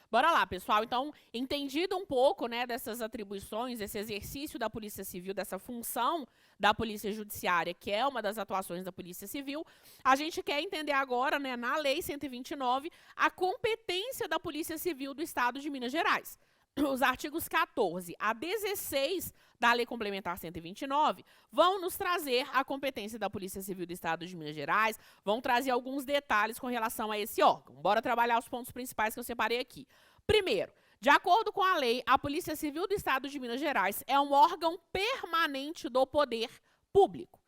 Bora lá, pessoal. Então, entendido um pouco, né, dessas atribuições, esse exercício da Polícia Civil, dessa função da Polícia Judiciária, que é uma das atuações da Polícia Civil, a gente quer entender agora, né, na Lei 129, a competência da Polícia Civil do Estado de Minas Gerais. Os artigos 14 a 16 da Lei Complementar 129 vão nos trazer a competência da Polícia Civil do Estado de Minas Gerais, vão trazer alguns detalhes com relação a esse órgão. Bora trabalhar os pontos principais que eu separei aqui. Primeiro, de acordo com a lei, a Polícia Civil do Estado de Minas Gerais é um órgão permanente do poder público.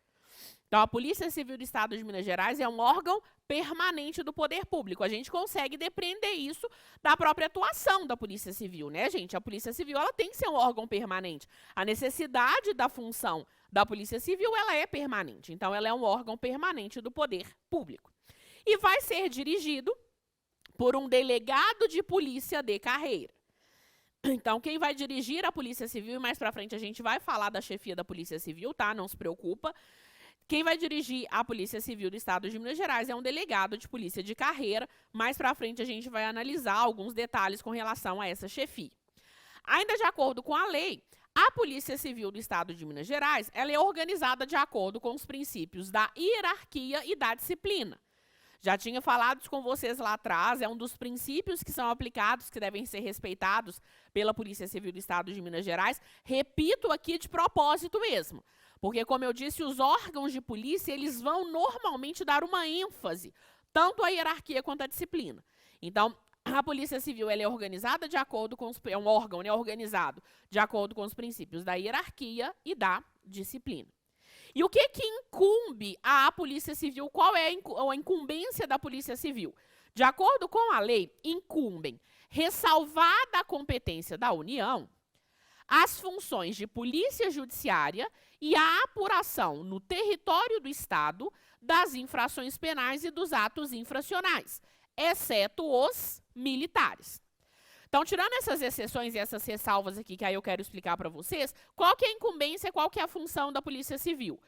Então, a Polícia Civil do Estado de Minas Gerais é um órgão permanente do poder público. A gente consegue depreender isso da própria atuação da Polícia Civil, né, gente? A Polícia Civil, ela tem que ser um órgão permanente. A necessidade da função da Polícia Civil, ela é permanente. Então, ela é um órgão permanente do poder público. E vai ser dirigido por um delegado de polícia de carreira. Então, quem vai dirigir a Polícia Civil, e mais pra frente a gente vai falar da chefia da Polícia Civil, tá? Não se preocupa. Quem vai dirigir a Polícia Civil do Estado de Minas Gerais é um delegado de polícia de carreira. Mais para frente a gente vai analisar alguns detalhes com relação a essa chefia. Ainda de acordo com a lei, a Polícia Civil do Estado de Minas Gerais, ela é organizada de acordo com os princípios da hierarquia e da disciplina. Já tinha falado com vocês lá atrás, é um dos princípios que são aplicados, que devem ser respeitados pela Polícia Civil do Estado de Minas Gerais. Repito aqui de propósito mesmo. Porque, como eu disse, os órgãos de polícia, eles vão normalmente dar uma ênfase, tanto à hierarquia quanto à disciplina. Então, a Polícia Civil ela é organizada de acordo com os... É um órgão, né, organizado de acordo com os princípios da hierarquia e da disciplina. E o que incumbe à Polícia Civil? Qual é a incumbência da Polícia Civil? De acordo com a lei, incumbem, ressalvada a competência da União, as funções de polícia judiciária e a apuração no território do Estado das infrações penais e dos atos infracionais, exceto os militares. Então, tirando essas exceções e essas ressalvas aqui, que aí eu quero explicar para vocês, qual que é a incumbência, qual que é a função da Polícia Civil?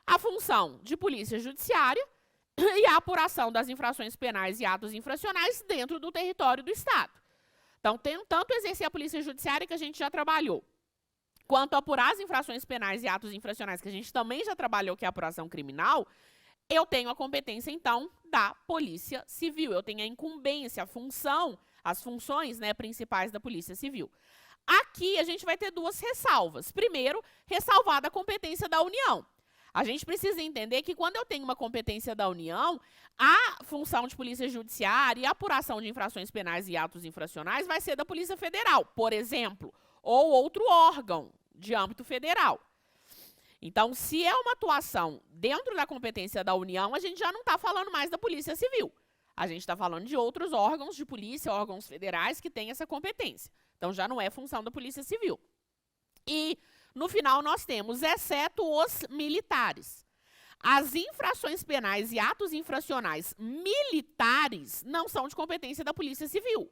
A função de polícia judiciária e a apuração das infrações penais e atos infracionais dentro do território do Estado. Então, tem tanto exercer a polícia judiciária, que a gente já trabalhou, quanto apurar as infrações penais e atos infracionais, que a gente também já trabalhou, que é a apuração criminal, eu tenho a competência, então, da Polícia Civil. Eu tenho a incumbência, a função, as funções, né, principais da Polícia Civil. Aqui, a gente vai ter duas ressalvas. Primeiro, ressalvada a competência da União. A gente precisa entender que, quando eu tenho uma competência da União, a função de polícia judiciária e a apuração de infrações penais e atos infracionais vai ser da Polícia Federal, por exemplo, ou outro órgão de âmbito federal. Então, se é uma atuação dentro da competência da União, a gente já não está falando mais da Polícia Civil. A gente está falando de outros órgãos de polícia, órgãos federais que têm essa competência. Então, já não é função da Polícia Civil. E, no final, nós temos, exceto os militares. As infrações penais e atos infracionais militares não são de competência da Polícia Civil.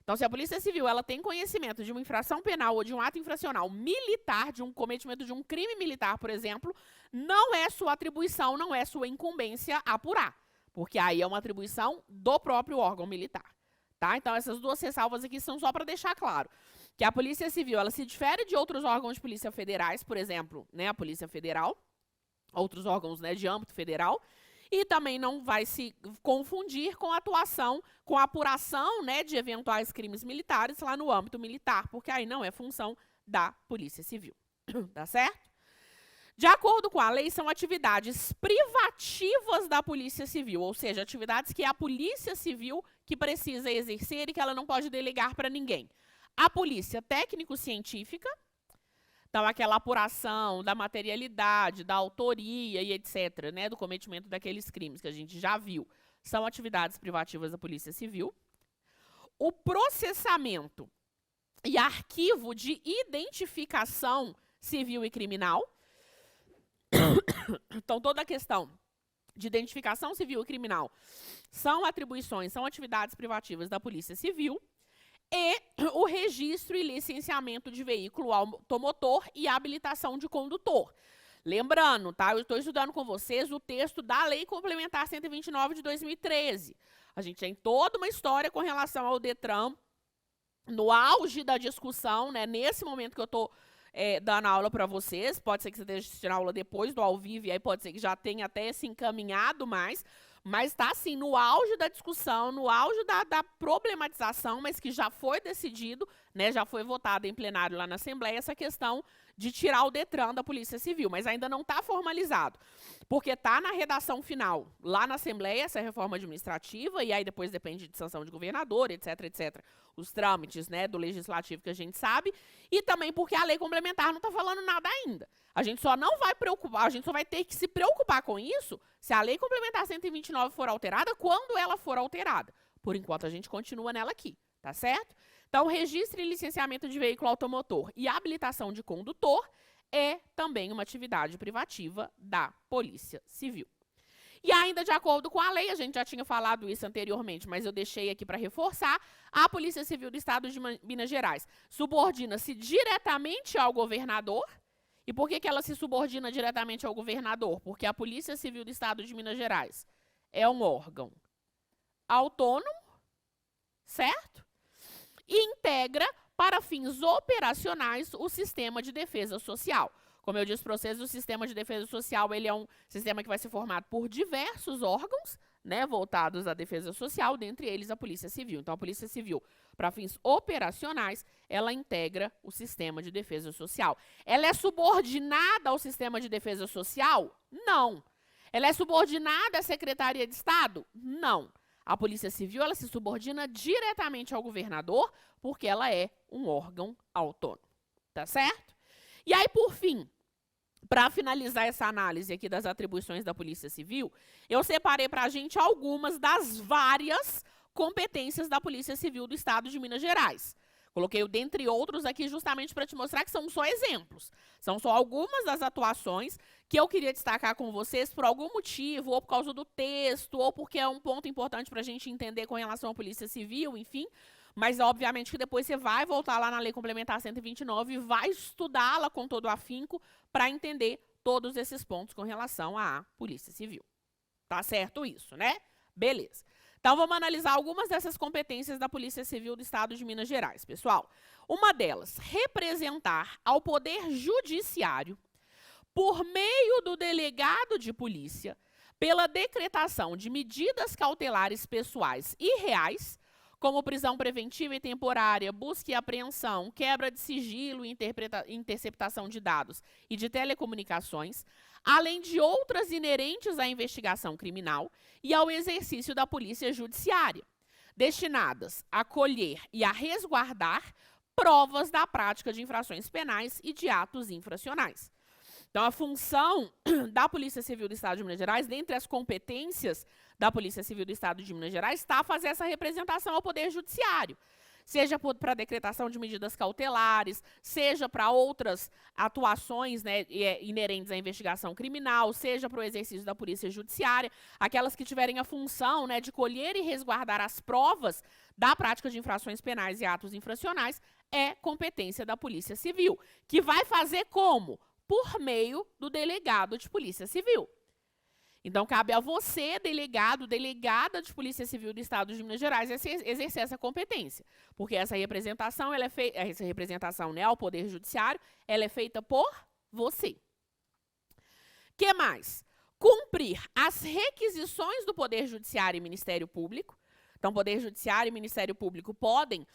Então, se a Polícia Civil ela tem conhecimento de uma infração penal ou de um ato infracional militar, de um cometimento de um crime militar, por exemplo, não é sua atribuição, não é sua incumbência apurar, porque aí é uma atribuição do próprio órgão militar. Tá? Então, essas duas ressalvas aqui são só para deixar claro que a Polícia Civil ela se difere de outros órgãos de polícia federais, por exemplo, né, a Polícia Federal, outros órgãos, né, de âmbito federal, e também não vai se confundir com a atuação, com a apuração, né, de eventuais crimes militares lá no âmbito militar, porque aí não é função da Polícia Civil. Tá certo? De acordo com a lei, são atividades privativas da Polícia Civil, ou seja, atividades que é a Polícia Civil que precisa exercer e que ela não pode delegar para ninguém. A polícia técnico-científica, então, aquela apuração da materialidade, da autoria e etc., né, do cometimento daqueles crimes que a gente já viu, são atividades privativas da Polícia Civil. O processamento e arquivo de identificação civil e criminal. Então, toda a questão de identificação civil e criminal são atribuições, são atividades privativas da Polícia Civil. E o registro e licenciamento de veículo automotor e habilitação de condutor. Lembrando, tá? Eu estou estudando com vocês o texto da Lei Complementar 129 de 2013. A gente tem toda uma história com relação ao Detran no auge da discussão, né, nesse momento que eu estou dando aula para vocês, pode ser que você esteja assistindo a aula depois do ao vivo, e aí pode ser que já tenha até se encaminhado mais, mas está, assim, no auge da discussão, no auge da problematização, mas que já foi decidido, né, já foi votado em plenário lá na Assembleia, essa questão de tirar o Detran da Polícia Civil, mas ainda não está formalizado, porque está na redação final, lá na Assembleia, essa reforma administrativa, e aí depois depende de sanção de governador, etc, etc, os trâmites, né, do legislativo que a gente sabe, e também porque a lei complementar não está falando nada ainda. A gente só não vai preocupar, a gente só vai ter que se preocupar com isso se a lei complementar 129 for alterada, quando ela for alterada. Por enquanto, a gente continua nela aqui, tá certo? Então, registro e licenciamento de veículo automotor e habilitação de condutor é também uma atividade privativa da Polícia Civil. E ainda de acordo com a lei, a gente já tinha falado isso anteriormente, mas eu deixei aqui para reforçar, a Polícia Civil do Estado de Minas Gerais subordina-se diretamente ao governador. E por que ela se subordina diretamente ao governador? Porque a Polícia Civil do Estado de Minas Gerais é um órgão autônomo, certo? E integra, para fins operacionais, o sistema de defesa social. Como eu disse para vocês, o sistema de defesa social ele é um sistema que vai ser formado por diversos órgãos, né, voltados à defesa social, dentre eles a Polícia Civil. Então, a Polícia Civil, para fins operacionais, ela integra o sistema de defesa social. Ela é subordinada ao sistema de defesa social? Não. Ela é subordinada à Secretaria de Estado? Não. A Polícia Civil ela se subordina diretamente ao governador, porque ela é um órgão autônomo. Tá certo? E aí, por fim, para finalizar essa análise aqui das atribuições da Polícia Civil, eu separei para a gente algumas das várias competências da Polícia Civil do Estado de Minas Gerais. Coloquei o dentre outros aqui justamente para te mostrar que são só exemplos. São só algumas das atuações que eu queria destacar com vocês por algum motivo, ou por causa do texto, ou porque é um ponto importante para a gente entender com relação à Polícia Civil, enfim. Mas, obviamente, que depois você vai voltar lá na Lei Complementar 129 e vai estudá-la com todo o afinco para entender todos esses pontos com relação à Polícia Civil. Tá certo isso, né? Beleza. Então, vamos analisar algumas dessas competências da Polícia Civil do Estado de Minas Gerais, pessoal. Uma delas, representar ao Poder Judiciário, por meio do delegado de polícia, pela decretação de medidas cautelares pessoais e reais, como prisão preventiva e temporária, busca e apreensão, quebra de sigilo e interceptação de dados e de telecomunicações, além de outras inerentes à investigação criminal e ao exercício da polícia judiciária, destinadas a colher e a resguardar provas da prática de infrações penais e de atos infracionais. Então, a função da Polícia Civil do Estado de Minas Gerais, dentre as competências da Polícia Civil do Estado de Minas Gerais, está a fazer essa representação ao Poder Judiciário. Seja para a decretação de medidas cautelares, seja para outras atuações, né, inerentes à investigação criminal, seja para o exercício da Polícia Judiciária, aquelas que tiverem a função, né, de colher e resguardar as provas da prática de infrações penais e atos infracionais, é competência da Polícia Civil, que vai fazer como? Por meio do delegado de Polícia Civil. Então, cabe a você, delegado, delegada de Polícia Civil do Estado de Minas Gerais, exercer essa competência. Porque essa representação, né, ao Poder Judiciário, ela é feita por você. Que mais? Cumprir as requisições do Poder Judiciário e Ministério Público. Então, Poder Judiciário e Ministério Público podem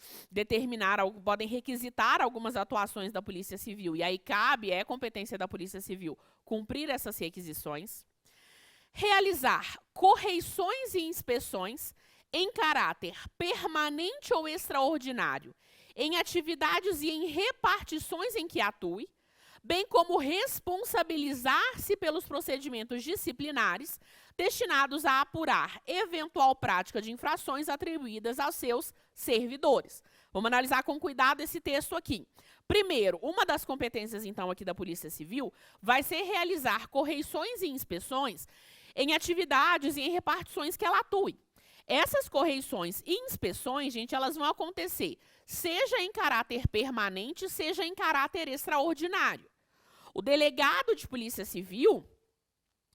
requisitar algumas atuações da Polícia Civil, e aí é competência da Polícia Civil cumprir essas requisições. Realizar correições e inspeções em caráter permanente ou extraordinário, em atividades e em repartições em que atue, bem como responsabilizar-se pelos procedimentos disciplinares destinados a apurar eventual prática de infrações atribuídas aos seus servidores. Vamos analisar com cuidado esse texto aqui. Primeiro, uma das competências, então, aqui da Polícia Civil vai ser realizar correições e inspeções em atividades e em repartições que ela atue. Essas correições e inspeções, gente, elas vão acontecer seja em caráter permanente, seja em caráter extraordinário. O delegado de Polícia Civil,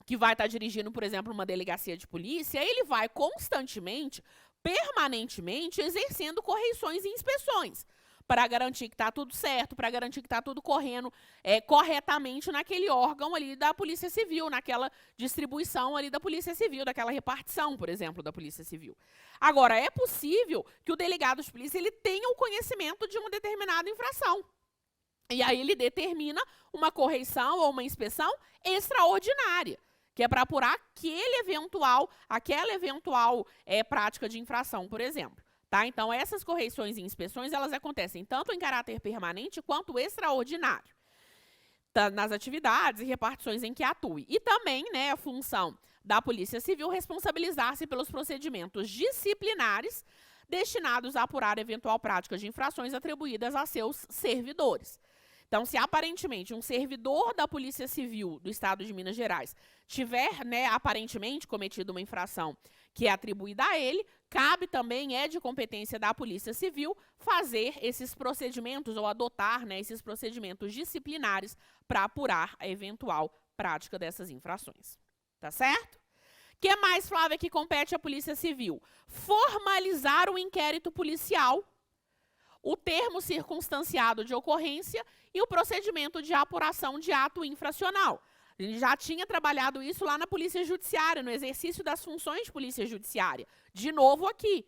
que vai estar dirigindo, por exemplo, uma delegacia de polícia, ele vai constantemente permanentemente exercendo correições e inspeções, para garantir que está tudo certo, para garantir que está tudo correndo corretamente naquele órgão ali da Polícia Civil, naquela distribuição ali da Polícia Civil, daquela repartição, por exemplo, da Polícia Civil. Agora, é possível que o delegado de polícia ele tenha o conhecimento de uma determinada infração. E aí ele determina uma correição ou uma inspeção extraordinária, que é para apurar aquela eventual prática de infração, por exemplo. Tá? Então, essas correições e inspeções, elas acontecem tanto em caráter permanente quanto extraordinário, nas atividades e repartições em que atue. E também, né, a função da Polícia Civil responsabilizar-se pelos procedimentos disciplinares destinados a apurar eventual prática de infrações atribuídas a seus servidores. Então, se aparentemente um servidor da Polícia Civil do Estado de Minas Gerais tiver, né, aparentemente cometido uma infração que é atribuída a ele, cabe também, de competência da Polícia Civil, fazer esses procedimentos ou adotar, né, esses procedimentos disciplinares para apurar a eventual prática dessas infrações. Tá certo? O que mais, Flávia, que compete à Polícia Civil? Formalizar o inquérito policial, o termo circunstanciado de ocorrência e o procedimento de apuração de ato infracional. A gente já tinha trabalhado isso lá na Polícia Judiciária, no exercício das funções de Polícia Judiciária. De novo aqui.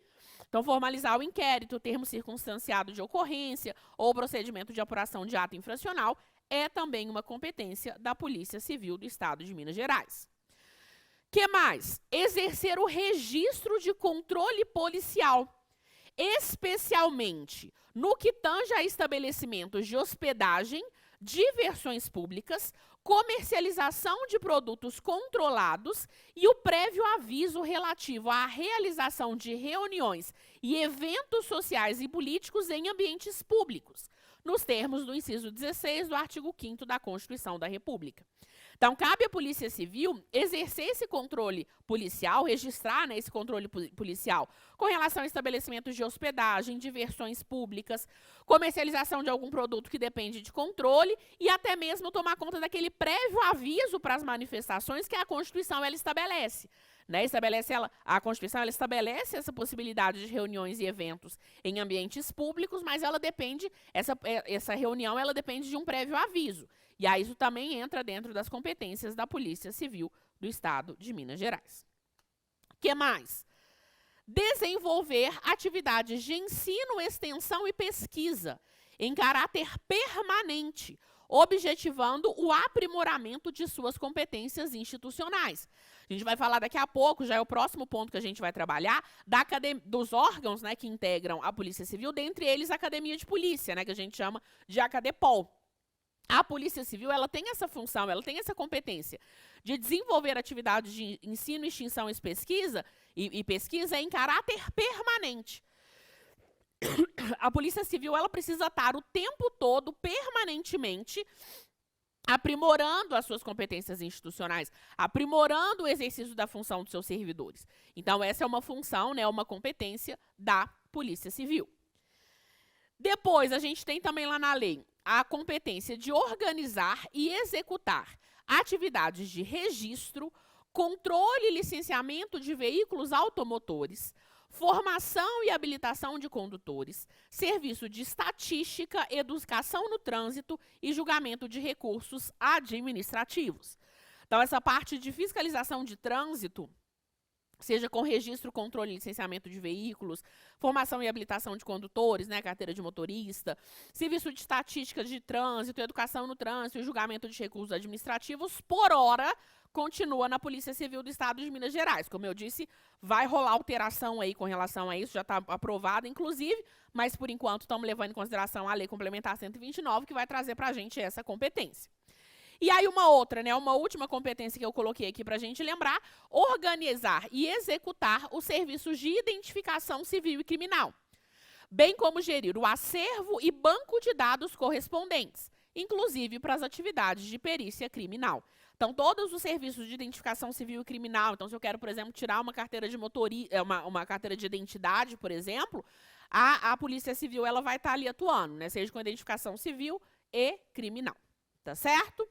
Então, formalizar o inquérito, o termo circunstanciado de ocorrência ou procedimento de apuração de ato infracional é também uma competência da Polícia Civil do Estado de Minas Gerais. O que mais? Exercer o registro de controle policial, especialmente no que tange a estabelecimentos de hospedagem, diversões públicas, comercialização de produtos controlados e o prévio aviso relativo à realização de reuniões e eventos sociais e políticos em ambientes públicos, nos termos do inciso 16 do artigo 5º da Constituição da República. Então, cabe à Polícia Civil exercer esse controle policial, registrar, né, esse controle policial com relação a estabelecimentos de hospedagem, diversões públicas, comercialização de algum produto que depende de controle e até mesmo tomar conta daquele prévio aviso para as manifestações que a Constituição ela estabelece. Né, a Constituição ela estabelece essa possibilidade de reuniões e eventos em ambientes públicos, mas ela depende, essa reunião ela depende de um prévio aviso. E aí isso também entra dentro das competências da Polícia Civil do Estado de Minas Gerais. O que mais? Desenvolver atividades de ensino, extensão e pesquisa em caráter permanente, objetivando o aprimoramento de suas competências institucionais. A gente vai falar daqui a pouco, já é o próximo ponto que a gente vai trabalhar, dos órgãos, né, que integram a Polícia Civil, dentre eles a Academia de Polícia, né, que a gente chama de Acadepol. A Polícia Civil ela tem essa função, ela tem essa competência de desenvolver atividades de ensino, extinção e pesquisa em caráter permanente. A Polícia Civil ela precisa estar o tempo todo, permanentemente, aprimorando as suas competências institucionais, aprimorando o exercício da função dos seus servidores. Então, essa é uma função, né, uma competência da Polícia Civil. Depois, a gente tem também lá na lei a competência de organizar e executar atividades de registro, controle e licenciamento de veículos automotores, formação e habilitação de condutores, serviço de estatística, educação no trânsito e julgamento de recursos administrativos. Então, essa parte de fiscalização de trânsito, seja com registro, controle e licenciamento de veículos, formação e habilitação de condutores, né, carteira de motorista, serviço de estatística de trânsito, educação no trânsito e julgamento de recursos administrativos, por hora, continua na Polícia Civil do Estado de Minas Gerais. Como eu disse, vai rolar alteração aí com relação a isso, já está aprovado, inclusive, mas por enquanto estamos levando em consideração a Lei Complementar 129, que vai trazer para a gente essa competência. E aí uma outra, né, uma última competência que eu coloquei aqui para a gente lembrar, organizar e executar os serviços de identificação civil e criminal, bem como gerir o acervo e banco de dados correspondentes, inclusive para as atividades de perícia criminal. Então, todos os serviços de identificação civil e criminal, então se eu quero, por exemplo, tirar uma carteira de motorista, uma carteira de identidade, por exemplo, a Polícia Civil ela vai estar ali atuando, né, seja com identificação civil e criminal, tá certo?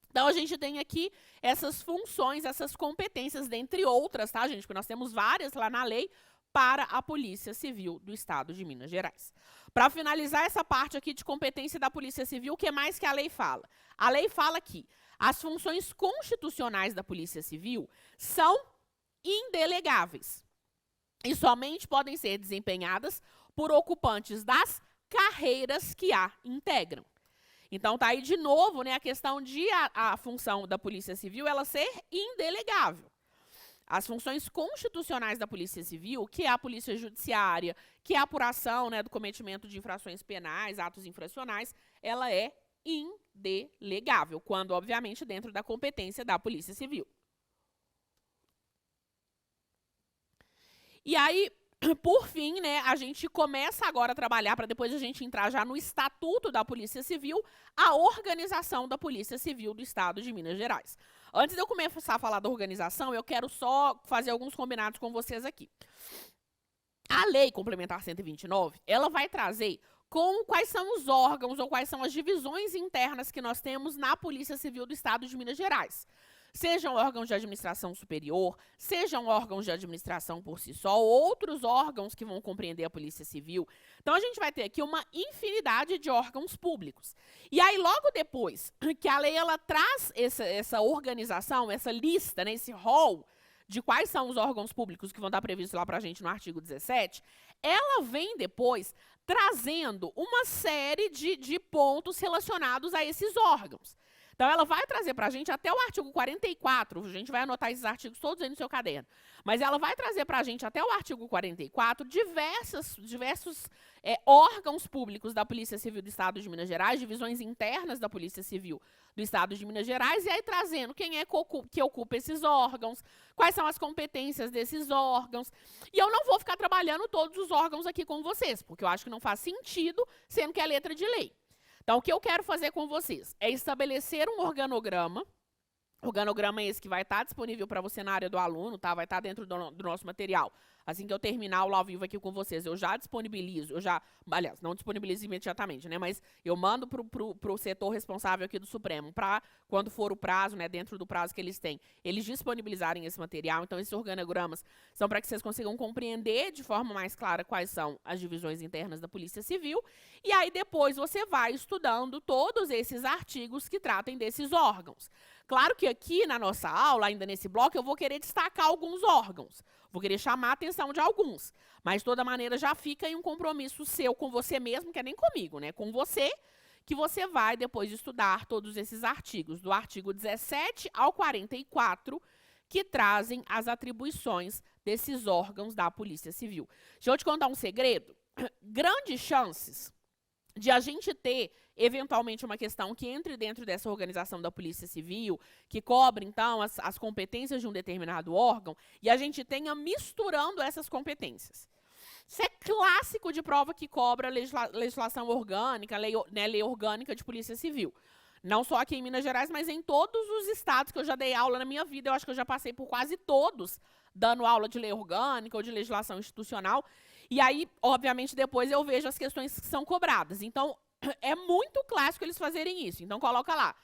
Então, a gente tem aqui essas funções, essas competências, dentre outras, tá, gente? Porque nós temos várias lá na lei para a Polícia Civil do Estado de Minas Gerais. Para finalizar essa parte aqui de competência da Polícia Civil, o que mais que a lei fala? A lei fala que as funções constitucionais da Polícia Civil são indelegáveis e somente podem ser desempenhadas por ocupantes das carreiras que a integram. Então, tá aí de novo, né, a questão de a função da Polícia Civil ela ser indelegável. As funções constitucionais da Polícia Civil, que é a Polícia Judiciária, que é a apuração, né, do cometimento de infrações penais, atos infracionais, ela é indelegável, quando, obviamente, dentro da competência da Polícia Civil. E aí, por fim, né, a gente começa agora a trabalhar, para depois a gente entrar já no Estatuto da Polícia Civil, a organização da Polícia Civil do Estado de Minas Gerais. Antes de eu começar a falar da organização, eu quero só fazer alguns combinados com vocês aqui. A Lei Complementar 129, ela vai trazer quais são os órgãos ou quais são as divisões internas que nós temos na Polícia Civil do Estado de Minas Gerais. Sejam órgãos de administração superior, sejam órgãos de administração por si só, outros órgãos que vão compreender a Polícia Civil. Então, a gente vai ter aqui uma infinidade de órgãos públicos. E aí, logo depois que a lei ela traz essa organização, essa lista, né, esse rol de quais são os órgãos públicos que vão estar previstos lá para a gente no artigo 17, ela vem depois trazendo uma série de pontos relacionados a esses órgãos. Então, ela vai trazer para a gente até o artigo 44, a gente vai anotar esses artigos todos aí no seu caderno, mas ela vai trazer para a gente até o artigo 44 diversos órgãos públicos da Polícia Civil do Estado de Minas Gerais, divisões internas da Polícia Civil do Estado de Minas Gerais, e aí trazendo quem é que ocupa esses órgãos, quais são as competências desses órgãos. E eu não vou ficar trabalhando todos os órgãos aqui com vocês, porque eu acho que não faz sentido, sendo que é letra de lei. Então, o que eu quero fazer com vocês é estabelecer um organograma. O organograma é esse que vai estar disponível para você na área do aluno, tá? Vai estar dentro do nosso material. Assim que eu terminar o ao vivo aqui com vocês, eu já disponibilizo, aliás, não disponibilizo imediatamente, né? Mas eu mando pro setor responsável aqui do Supremo, para quando for o prazo, né? Dentro do prazo que eles têm, eles disponibilizarem esse material. Então, esses organogramas são para que vocês consigam compreender de forma mais clara quais são as divisões internas da Polícia Civil. E aí, depois, você vai estudando todos esses artigos que tratem desses órgãos. Claro que aqui na nossa aula, ainda nesse bloco, eu vou querer destacar alguns órgãos. Vou querer chamar a atenção de alguns. Mas, de toda maneira, já fica aí um compromisso seu com você mesmo, que é nem comigo, né? Com você, que você vai depois estudar todos esses artigos, do artigo 17 ao 44, que trazem as atribuições desses órgãos da Polícia Civil. Deixa eu te contar um segredo. Grandes chances de a gente ter, eventualmente, uma questão que entre dentro dessa organização da Polícia Civil, que cobre, então, as competências de um determinado órgão, e a gente tenha misturando essas competências. Isso é clássico de prova que cobra legislação orgânica, lei orgânica de Polícia Civil. Não só aqui em Minas Gerais, mas em todos os estados que eu já dei aula na minha vida. Eu acho que eu já passei por quase todos, dando aula de lei orgânica ou de legislação institucional. E aí, obviamente, depois eu vejo as questões que são cobradas. Então, é muito clássico eles fazerem isso. Então, coloca lá.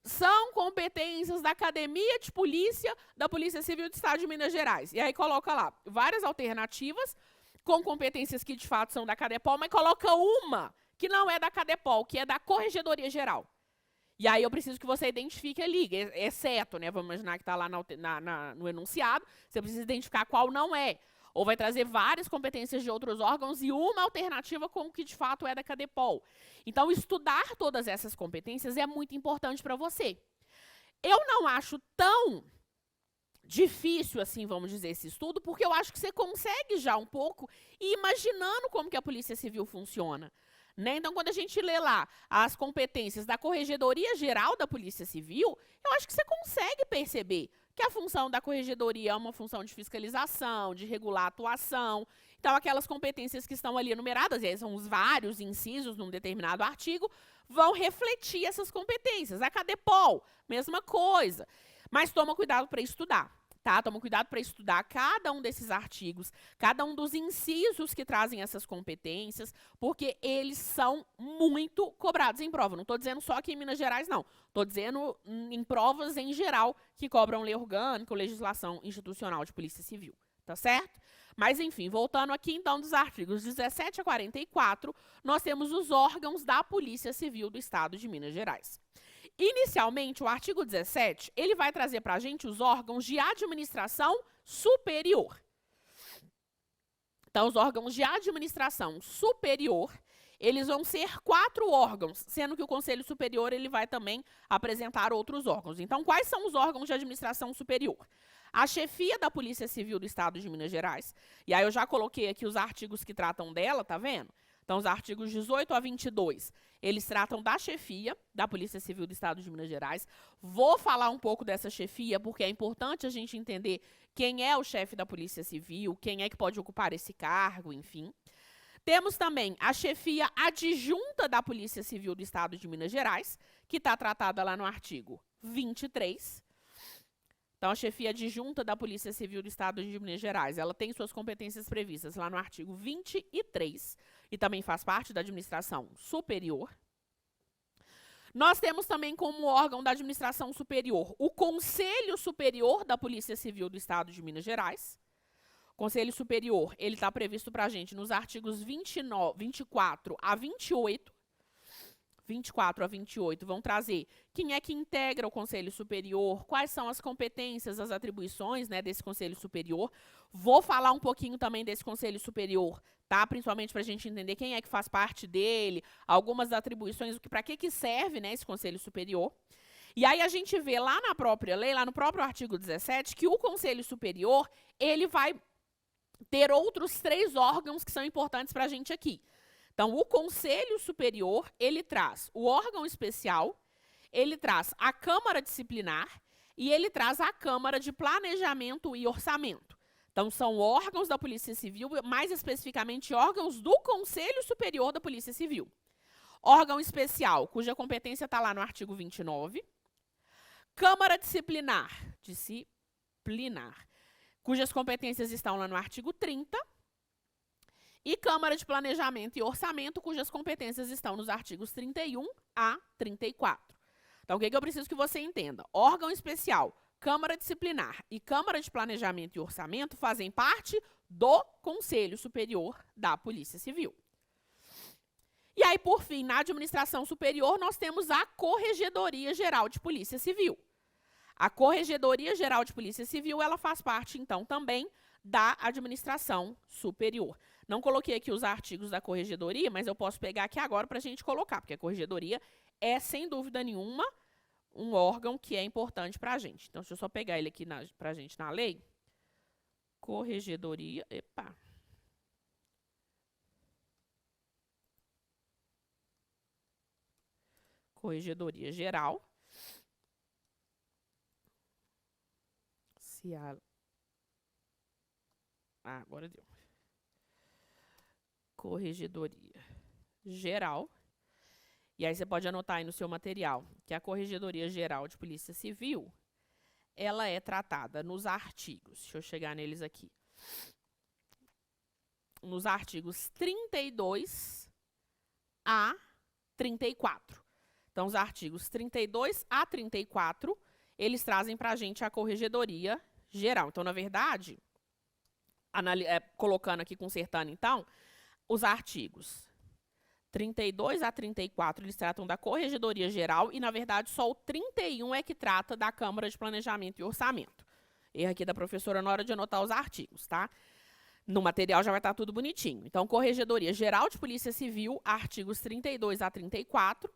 São competências da Academia de Polícia da Polícia Civil do Estado de Minas Gerais. E aí coloca lá várias alternativas com competências que, de fato, são da Cadepol, mas coloca uma que não é da Cadepol, que é da Corregedoria Geral. E aí eu preciso que você identifique ali, exceto, né? Vamos imaginar que está lá no enunciado, você precisa identificar qual não é. Ou vai trazer várias competências de outros órgãos e uma alternativa com o que de fato é da Cadepol. Então, estudar todas essas competências é muito importante para você. Eu não acho tão difícil, assim, vamos dizer, esse estudo, porque eu acho que você consegue já um pouco ir imaginando como que a Polícia Civil funciona. Né? Então, quando a gente lê lá as competências da Corregedoria Geral da Polícia Civil, eu acho que você consegue perceber que a função da corregedoria é uma função de fiscalização, de regular a atuação. Então, aquelas competências que estão ali enumeradas, e aí são os vários incisos num determinado artigo, vão refletir essas competências. A Cadepol, mesma coisa. Mas toma cuidado para estudar. Tá? Toma cuidado para estudar cada um desses artigos, cada um dos incisos que trazem essas competências, porque eles são muito cobrados em prova. Não estou dizendo só aqui em Minas Gerais, não. Estou dizendo em provas em geral que cobram lei orgânica ou legislação institucional de Polícia Civil. tá certo? Mas, enfim, voltando aqui, então, dos artigos 17 a 44, nós temos os órgãos da Polícia Civil do Estado de Minas Gerais. Inicialmente, o artigo 17, ele vai trazer para a gente os órgãos de administração superior. Então, os órgãos de administração superior, eles vão ser 4 órgãos, sendo que o Conselho Superior ele vai também apresentar outros órgãos. Então, quais são os órgãos de administração superior? A chefia da Polícia Civil do Estado de Minas Gerais, e aí eu já coloquei aqui os artigos que tratam dela, tá vendo? Então, os artigos 18 a 22, eles tratam da chefia da Polícia Civil do Estado de Minas Gerais. Vou falar um pouco dessa chefia, porque é importante a gente entender quem é o chefe da Polícia Civil, quem é que pode ocupar esse cargo, enfim. Temos também a chefia adjunta da Polícia Civil do Estado de Minas Gerais, que está tratada lá no artigo 23. Então, a chefia adjunta da Polícia Civil do Estado de Minas Gerais, ela tem suas competências previstas lá no artigo 23 e também faz parte da administração superior. Nós temos também como órgão da administração superior o Conselho Superior da Polícia Civil do Estado de Minas Gerais. O Conselho Superior, ele está previsto para a gente nos artigos 24 a 28. 24 a 28 vão trazer quem é que integra o Conselho Superior, quais são as competências, as atribuições, né, desse Conselho Superior. Vou falar um pouquinho também desse Conselho Superior, tá? Principalmente para a gente entender quem é que faz parte dele, algumas atribuições, para que serve, né, esse Conselho Superior. E aí a gente vê lá na própria lei, lá no próprio artigo 17, que o Conselho Superior, ele vai ter outros 3 órgãos que são importantes para a gente aqui. Então, o Conselho Superior, ele traz o órgão especial, ele traz a Câmara Disciplinar e ele traz a Câmara de Planejamento e Orçamento. Então, são órgãos da Polícia Civil, mais especificamente órgãos do Conselho Superior da Polícia Civil. Órgão especial, cuja competência está lá no artigo 29. Câmara Disciplinar, cujas competências estão lá no artigo 30. E Câmara de Planejamento e Orçamento, cujas competências estão nos artigos 31 a 34. Então, o que eu preciso que você entenda? Órgão especial, Câmara Disciplinar e Câmara de Planejamento e Orçamento fazem parte do Conselho Superior da Polícia Civil. E aí, por fim, na administração superior, nós temos a Corregedoria Geral de Polícia Civil. A Corregedoria Geral de Polícia Civil, ela faz parte, então, também da administração superior. Não coloquei aqui os artigos da corregedoria, mas eu posso pegar aqui agora para a gente colocar, porque a corregedoria é, sem dúvida nenhuma, um órgão que é importante para a gente. Então, deixa eu só pegar ele aqui para a gente na lei. Corregedoria, Corregedoria Geral. Agora deu. Corregedoria Geral. E aí você pode anotar aí no seu material que a Corregedoria Geral de Polícia Civil, ela é tratada nos artigos, deixa eu chegar neles aqui, nos artigos 32 a 34. Então, os artigos 32 a 34, eles trazem para a gente a Corregedoria Geral. Então, na verdade, colocando aqui, consertando, então, os artigos 32 a 34, eles tratam da Corregedoria Geral e, na verdade, só o 31 é que trata da Câmara de Planejamento e Orçamento. Erro aqui da professora na hora de anotar os artigos, tá? No material já vai estar tudo bonitinho. Então, Corregedoria Geral de Polícia Civil, artigos 32 a 34.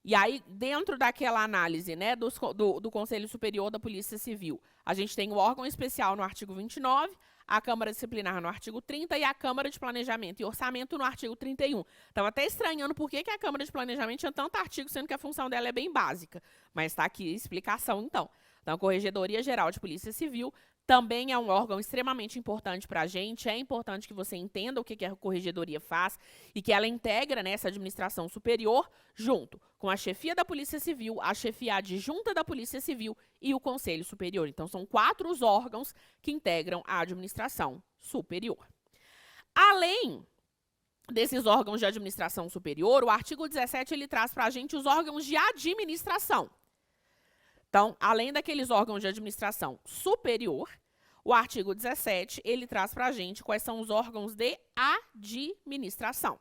E aí, dentro daquela análise, né, do Conselho Superior da Polícia Civil, a gente tem o órgão especial no artigo 29, a Câmara Disciplinar no artigo 30 e a Câmara de Planejamento e Orçamento no artigo 31. Estava até estranhando por que a Câmara de Planejamento tinha tanto artigo, sendo que a função dela é bem básica. Mas está aqui a explicação, então. Então, a Corregedoria Geral de Polícia Civil também é um órgão extremamente importante para a gente. É importante que você entenda o que a Corregedoria faz e que ela integra nessa administração superior junto com a chefia da Polícia Civil, a chefia adjunta da Polícia Civil e o Conselho Superior. Então, são 4 os órgãos que integram a administração superior. Além desses órgãos de administração superior, o artigo 17 ele traz para a gente os órgãos de administração. Então, além daqueles órgãos de administração superior, o artigo 17, ele traz para a gente quais são os órgãos de administração.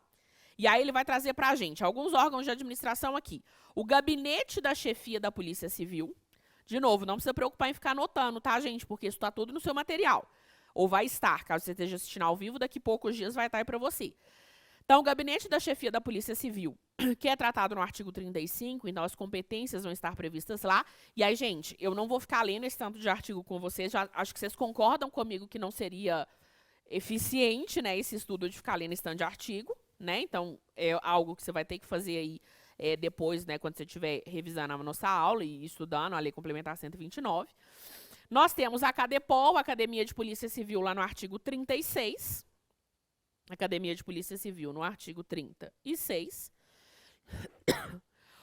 E aí ele vai trazer para a gente alguns órgãos de administração aqui. O gabinete da chefia da Polícia Civil. De novo, não precisa preocupar em ficar anotando, tá, gente? Porque isso está tudo no seu material. Ou vai estar, caso você esteja assistindo ao vivo, daqui a poucos dias vai estar aí para você. Então, o gabinete da chefia da Polícia Civil, que é tratado no artigo 35, então as competências vão estar previstas lá. E aí, gente, eu não vou ficar lendo esse tanto de artigo com vocês, já acho que vocês concordam comigo que não seria eficiente, né, esse estudo de ficar lendo esse tanto de artigo, né? Então, é algo que você vai ter que fazer aí depois, né, quando você estiver revisando a nossa aula e estudando a Lei Complementar 129. Nós temos a Acadepol, Academia de Polícia Civil, lá no artigo 36. Academia de Polícia Civil, no artigo 36.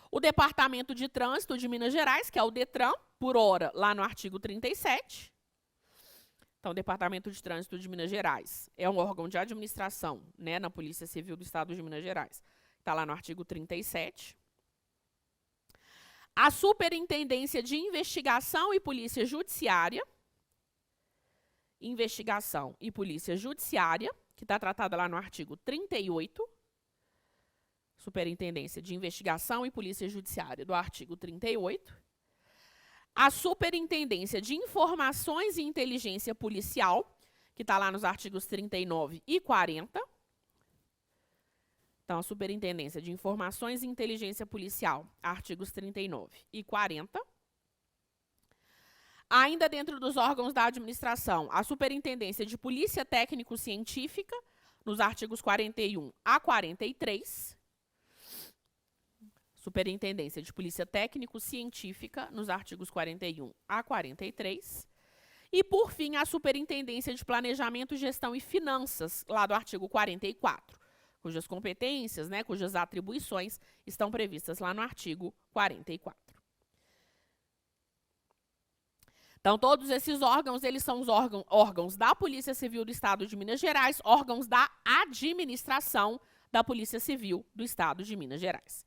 O Departamento de Trânsito de Minas Gerais, que é o DETRAN, por hora, lá no artigo 37. Então, o Departamento de Trânsito de Minas Gerais é um órgão de administração, né, na Polícia Civil do Estado de Minas Gerais. Está lá no artigo 37. A Superintendência de Investigação e Polícia Judiciária. Investigação e Polícia Judiciária, que está tratada lá no artigo 38. Superintendência de Investigação e Polícia Judiciária, do artigo 38. A Superintendência de Informações e Inteligência Policial, que está lá nos artigos 39 e 40. Então, a Superintendência de Informações e Inteligência Policial, artigos 39 e 40. Ainda dentro dos órgãos da administração, a Superintendência de Polícia Técnico-Científica, nos artigos 41 a 43. Superintendência de Polícia Técnico-Científica, nos artigos 41 a 43. E, por fim, a Superintendência de Planejamento, Gestão e Finanças, lá do artigo 44, cujas competências, né, cujas atribuições estão previstas lá no artigo 44. Então, todos esses órgãos, eles são os órgãos da Polícia Civil do Estado de Minas Gerais, órgãos da administração da Polícia Civil do Estado de Minas Gerais.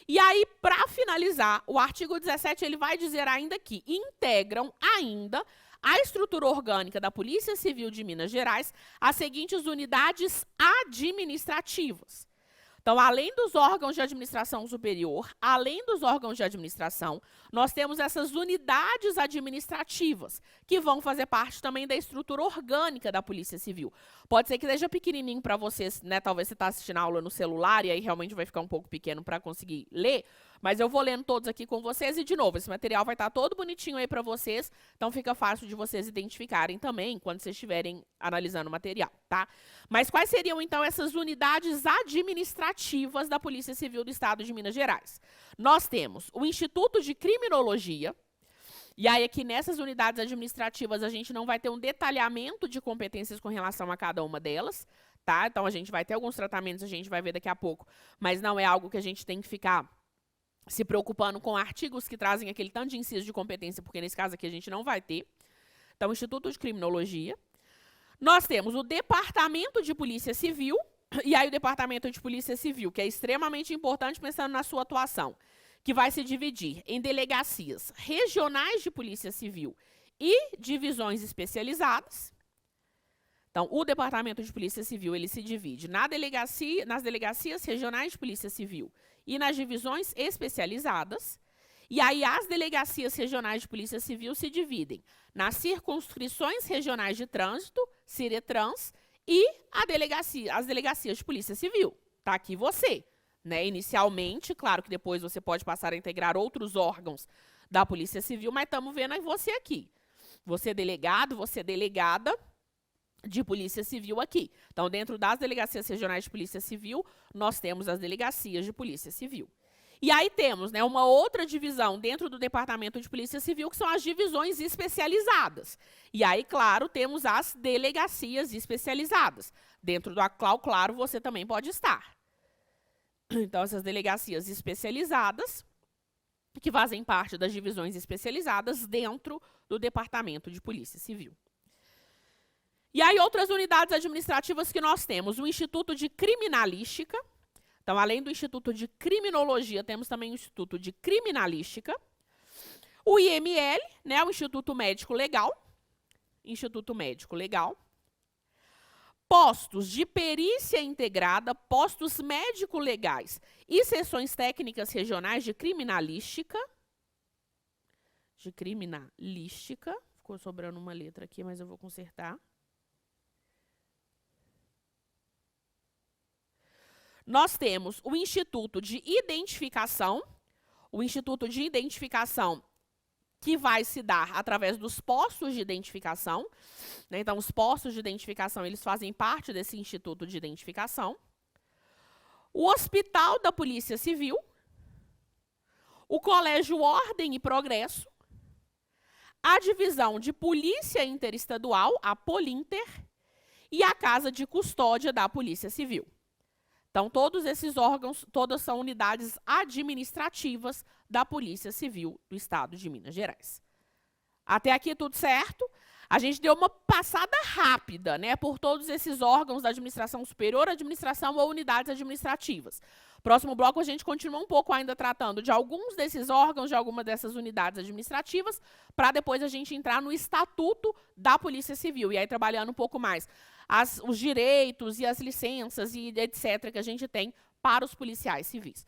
E aí, para finalizar, o artigo 17, ele vai dizer ainda que integram ainda a estrutura orgânica da Polícia Civil de Minas Gerais as seguintes unidades administrativas. Então, além dos órgãos de administração superior, além dos órgãos de administração, nós temos essas unidades administrativas, que vão fazer parte também da estrutura orgânica da Polícia Civil. Pode ser que seja pequenininho para vocês, né? Talvez você está assistindo a aula no celular e aí realmente vai ficar um pouco pequeno para conseguir ler, mas eu vou lendo todos aqui com vocês e, de novo, esse material vai estar todo bonitinho aí para vocês, então fica fácil de vocês identificarem também quando vocês estiverem analisando o material, tá? Mas quais seriam, então, essas unidades administrativas da Polícia Civil do Estado de Minas Gerais? Nós temos o Instituto de Criminologia, e aí aqui nessas unidades administrativas a gente não vai ter um detalhamento de competências com relação a cada uma delas, tá? Então a gente vai ter alguns tratamentos, a gente vai ver daqui a pouco, mas não é algo que a gente tem que ficar se preocupando com artigos que trazem aquele tanto de inciso de competência, porque nesse caso aqui a gente não vai ter. Então, Instituto de Criminologia. Nós temos o Departamento de Polícia Civil, e aí o Departamento de Polícia Civil, que é extremamente importante pensando na sua atuação, que vai se dividir em delegacias regionais de Polícia Civil e divisões especializadas. Então, o Departamento de Polícia Civil, ele se divide nas delegacias regionais de Polícia Civil e nas divisões especializadas. E aí, as delegacias regionais de Polícia Civil se dividem nas circunscrições regionais de trânsito, CIRETRANS, e as delegacias de Polícia Civil. Tá aqui você, né? Inicialmente, claro que depois você pode passar a integrar outros órgãos da Polícia Civil, mas estamos vendo aí você aqui. Você é delegado, você é delegada de Polícia Civil aqui. Então, dentro das delegacias regionais de Polícia Civil, nós temos as delegacias de Polícia Civil. E aí temos, né, uma outra divisão dentro do Departamento de Polícia Civil, que são as divisões especializadas. E aí, claro, temos as delegacias especializadas. Dentro da qual, claro, você também pode estar. Então, essas delegacias especializadas, que fazem parte das divisões especializadas dentro do Departamento de Polícia Civil. E aí, outras unidades administrativas que nós temos, o Instituto de Criminalística. Então, além do Instituto de Criminologia, temos também o Instituto de Criminalística. O IML, né, o Instituto Médico Legal. Instituto Médico Legal. Postos de perícia integrada, postos médico-legais e seções técnicas regionais de criminalística. Ficou sobrando uma letra aqui, mas eu vou consertar. Nós temos o Instituto de Identificação. O Instituto de Identificação que vai se dar através dos postos de identificação, né? Então, os postos de identificação, eles fazem parte desse Instituto de Identificação. O Hospital da Polícia Civil, o Colégio Ordem e Progresso, a Divisão de Polícia Interestadual, a Polinter, e a Casa de Custódia da Polícia Civil. Então, todos esses órgãos, todas são unidades administrativas da Polícia Civil do Estado de Minas Gerais. Até aqui tudo certo? A gente deu uma passada rápida, né, por todos esses órgãos da administração superior, administração ou unidades administrativas. Próximo bloco a gente continua um pouco ainda tratando de alguns desses órgãos, de alguma dessas unidades administrativas, para depois a gente entrar no Estatuto da Polícia Civil, e aí trabalhando um pouco mais os direitos e as licenças e etc. que a gente tem para os policiais civis.